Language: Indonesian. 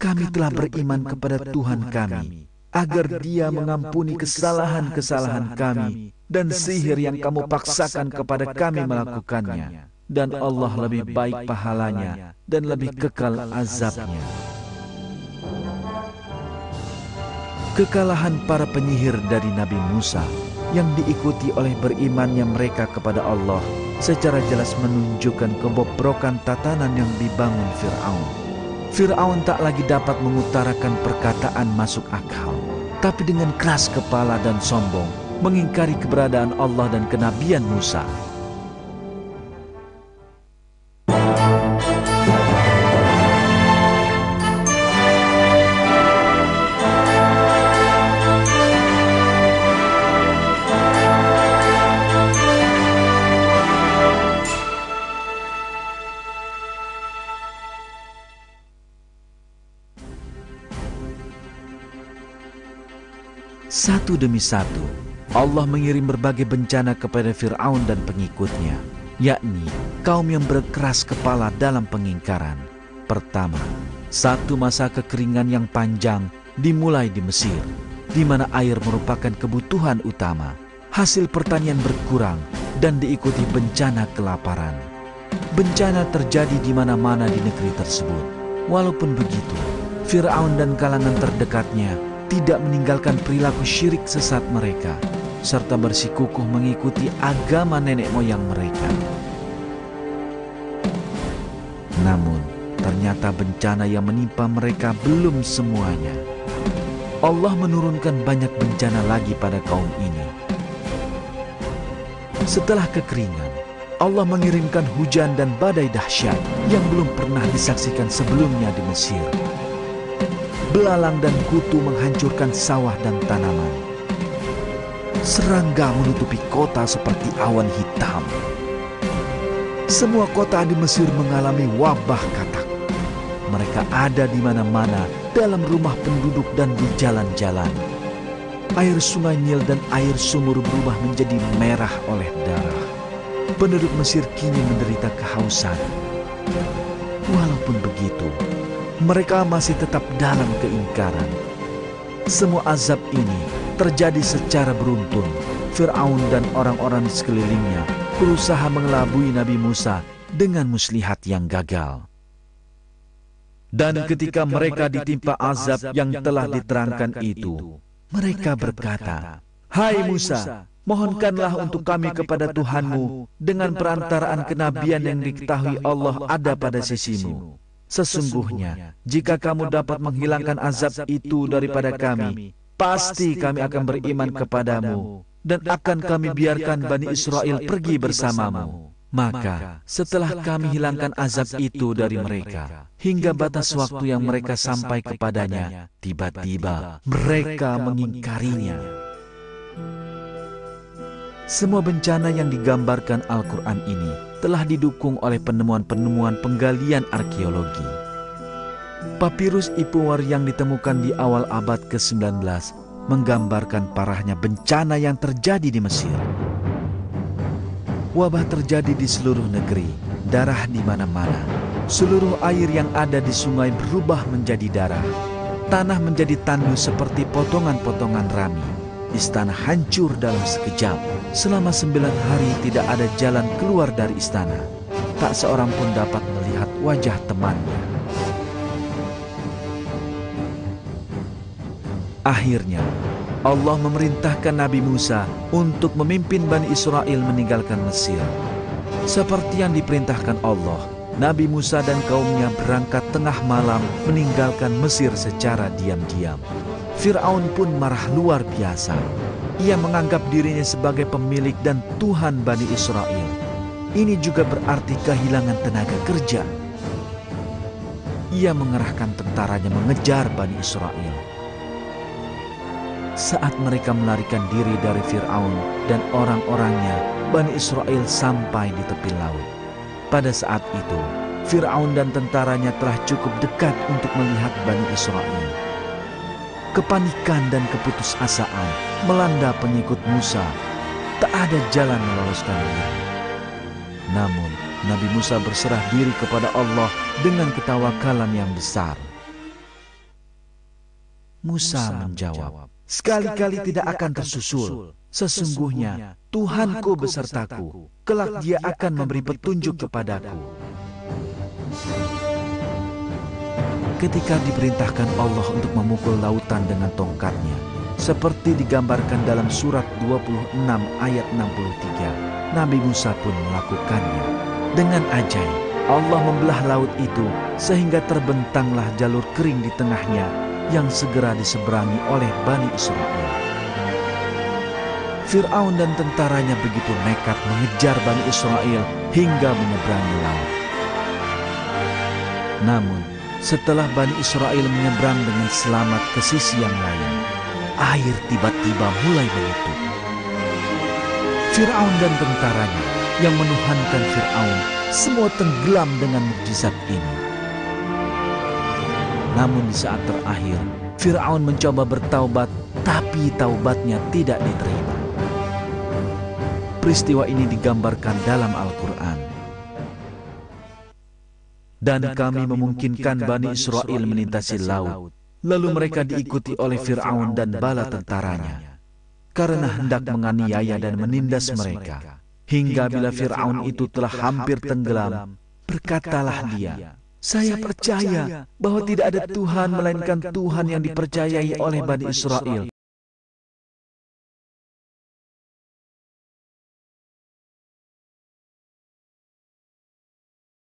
kami telah beriman kepada Tuhan kami, agar Dia mengampuni kesalahan-kesalahan kami dan sihir yang kamu paksakan kepada kami melakukannya. Dan Allah lebih baik pahalanya dan lebih kekal azabnya. Kekalahan para penyihir dari Nabi Musa yang diikuti oleh berimannya mereka kepada Allah secara jelas menunjukkan kebobrokan tatanan yang dibangun Fir'aun. Fir'aun tak lagi dapat mengutarakan perkataan masuk akal, tapi dengan keras kepala dan sombong mengingkari keberadaan Allah dan kenabian Musa. Satu demi satu, Allah mengirim berbagai bencana kepada Fir'aun dan pengikutnya, yakni kaum yang berkeras kepala dalam pengingkaran. Pertama, satu masa kekeringan yang panjang dimulai di Mesir, di mana air merupakan kebutuhan utama. Hasil pertanian berkurang dan diikuti bencana kelaparan. Bencana terjadi di mana-mana di negeri tersebut. Walaupun begitu, Fir'aun dan kalangan terdekatnya tidak meninggalkan perilaku syirik sesat mereka, serta bersikukuh mengikuti agama nenek moyang mereka. Namun, ternyata bencana yang menimpa mereka belum semuanya. Allah menurunkan banyak bencana lagi pada kaum ini. Setelah kekeringan, Allah mengirimkan hujan dan badai dahsyat yang belum pernah disaksikan sebelumnya di Mesir. Belalang dan kutu menghancurkan sawah dan tanaman. Serangga menutupi kota seperti awan hitam. Semua kota di Mesir mengalami wabah katak. Mereka ada di mana-mana, dalam rumah penduduk dan di jalan-jalan. Air sungai Nil dan air sumur berubah menjadi merah oleh darah. Penduduk Mesir kini menderita kehausan. Walaupun begitu, mereka masih tetap dalam keingkaran. Semua azab ini terjadi secara beruntun. Fir'aun dan orang-orang di sekelilingnya berusaha mengelabui Nabi Musa dengan muslihat yang gagal. Dan ketika mereka ditimpa azab yang telah diterangkan itu, mereka berkata, "Hai Musa, mohonkanlah untuk kami kepada Tuhanmu dengan perantaraan kenabian yang diketahui Allah ada pada sisimu. Sesungguhnya, jika kamu dapat menghilangkan azab itu daripada kami, pasti kami akan beriman kepadamu dan akan kami biarkan Bani Israel pergi bersamamu." Maka, setelah kami hilangkan azab itu dari mereka, hingga batas waktu yang mereka sampai kepadanya, tiba-tiba mereka mengingkarinya. Semua bencana yang digambarkan Al-Quran ini telah didukung oleh penemuan-penemuan penggalian arkeologi. Papirus Ipuwer yang ditemukan di awal abad ke-19 menggambarkan parahnya bencana yang terjadi di Mesir. Wabah terjadi di seluruh negeri, darah di mana-mana. Seluruh air yang ada di sungai berubah menjadi darah. Tanah menjadi tandus seperti potongan-potongan rami. Istana hancur dalam sekejap. Selama 9 hari tidak ada jalan keluar dari istana. Tak seorang pun dapat melihat wajah temannya. Akhirnya, Allah memerintahkan Nabi Musa untuk memimpin Bani Israel meninggalkan Mesir. Seperti yang diperintahkan Allah, Nabi Musa dan kaumnya berangkat tengah malam meninggalkan Mesir secara diam-diam. Fir'aun pun marah luar biasa. Ia menganggap dirinya sebagai pemilik dan Tuhan Bani Israel. Ini juga berarti kehilangan tenaga kerja. Ia mengerahkan tentaranya mengejar Bani Israel. Saat mereka melarikan diri dari Fir'aun dan orang-orangnya, Bani Israel sampai di tepi laut. Pada saat itu, Fir'aun dan tentaranya telah cukup dekat untuk melihat Bani Israel. Kepanikan dan keputusasaan melanda pengikut Musa. Tak ada jalan meloloskan diri. Namun, Nabi Musa berserah diri kepada Allah dengan ketawakalan yang besar. Musa menjawab, "Sekali-kali tidak akan tersusul. Sesungguhnya Tuhanku besertaku. Kelak Dia akan memberi petunjuk kepadaku." Ketika diperintahkan Allah untuk memukul lautan dengan tongkatnya, seperti digambarkan dalam surat 26 ayat 63, Nabi Musa pun melakukannya. Dengan ajaib, Allah membelah laut itu sehingga terbentanglah jalur kering di tengahnya yang segera diseberangi oleh Bani Israel. Fir'aun dan tentaranya begitu nekat mengejar Bani Israel hingga menyeberangi laut. Namun, setelah Bani Israel menyeberang dengan selamat ke sisi yang lain, air tiba-tiba mulai menutup. Fir'aun dan tentaranya yang menuhankan Fir'aun semua tenggelam dengan mukjizat ini. Namun di saat terakhir, Fir'aun mencoba bertaubat, tapi taubatnya tidak diterima. Peristiwa ini digambarkan dalam Al-Quran. Dan kami memungkinkan Bani Israel melintasi laut, lalu mereka diikuti oleh Fir'aun dan bala tentaranya, karena hendak menganiaya dan menindas mereka. Hingga bila Fir'aun itu telah hampir tenggelam, berkatalah dia, "Saya percaya bahwa tidak ada Tuhan melainkan Tuhan yang dipercayai oleh Bani Israel,